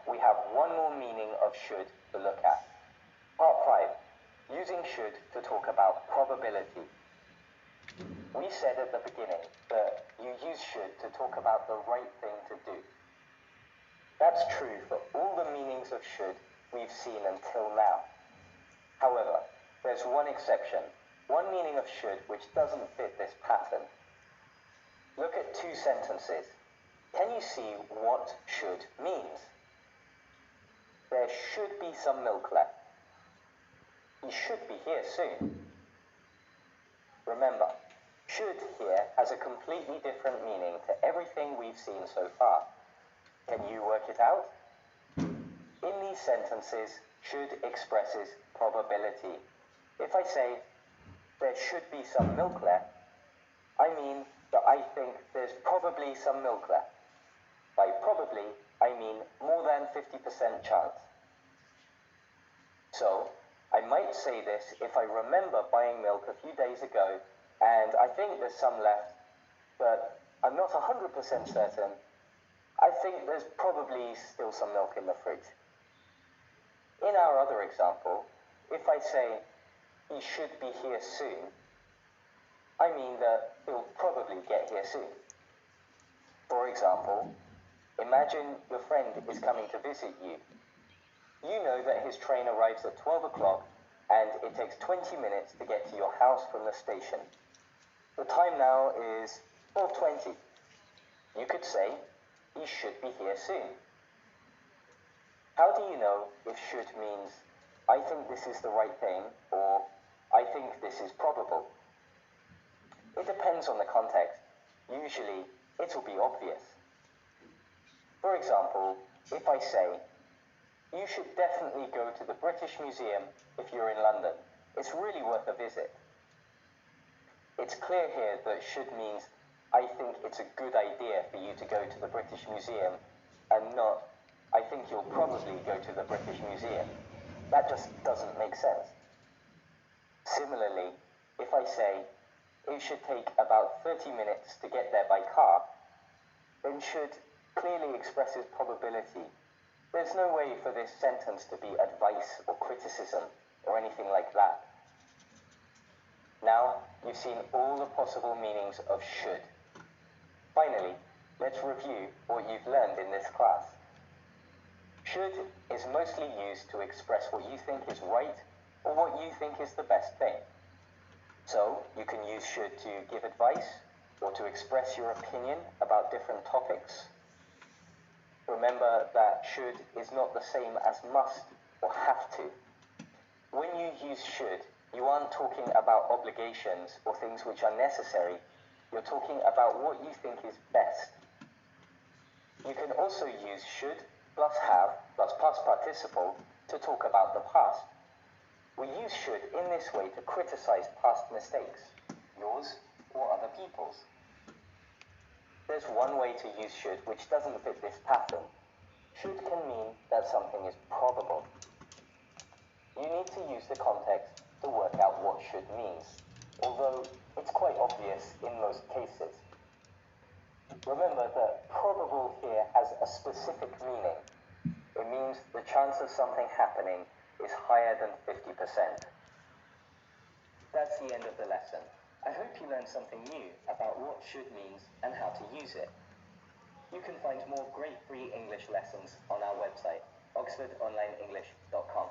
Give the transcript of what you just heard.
we have one more meaning of should to look at. Part 5. Using should to talk about probability. We said at the beginning that you use should to talk about the right thing to do. That's true for all the meanings of should we've seen until now. However, there's one exception, one meaning of should which doesn't fit this pattern. Look at two sentences. Can you see what should means? There should be some milk left. He should be here soon. Remember, should here has a completely different meaning to everything we've seen so far. Can you work it out? In these sentences, should expresses probability. If I say, there should be some milk left, I mean that I think there's probably some milk left. By probably, I mean more than 50% chance. So, I might say this if I remember buying milk a few days ago, and I think there's some left, but I'm not 100% certain. I think there's probably still some milk in the fridge. In our other example, if I say, he should be here soon, I mean that he'll probably get here soon. For example, imagine your friend is coming to visit you. You know that his train arrives at 12 o'clock and it takes 20 minutes to get to your house from the station. The time now is 4:20. You could say, he should be here soon. How do you know if should means, I think this is the right thing, or I think this is probable? It depends on the context. Usually, it'll be obvious. For example, if I say, you should definitely go to the British Museum if you're in London. It's really worth a visit. It's clear here that should means, I think it's a good idea for you to go to the British Museum, and not, I think you'll probably go to the British Museum. That just doesn't make sense. Similarly, if I say, it should take about 30 minutes to get there by car, then should clearly expresses probability. There's no way for this sentence to be advice or criticism or anything like that. Now, you've seen all the possible meanings of should. Finally, let's review what you've learned in this class. Should is mostly used to express what you think is right or what you think is the best thing. So, you can use should to give advice or to express your opinion about different topics. Remember that should is not the same as must or have to. When you use should, you aren't talking about obligations or things which are necessary. You're talking about what you think is best. You can also use should plus have plus past participle to talk about the past. We use should in this way to criticize past mistakes, yours or other people's. There's one way to use should which doesn't fit this pattern. Should can mean that something is probable. You need to use the context to work out what should means, although it's quite obvious in most cases. Remember that probable here has a specific meaning. It means the chance of something happening is higher than 50%. That's the end of the lesson. I hope you learned something new about what should means and how to use it. You can find more great free English lessons on our website, oxfordonlineenglish.com.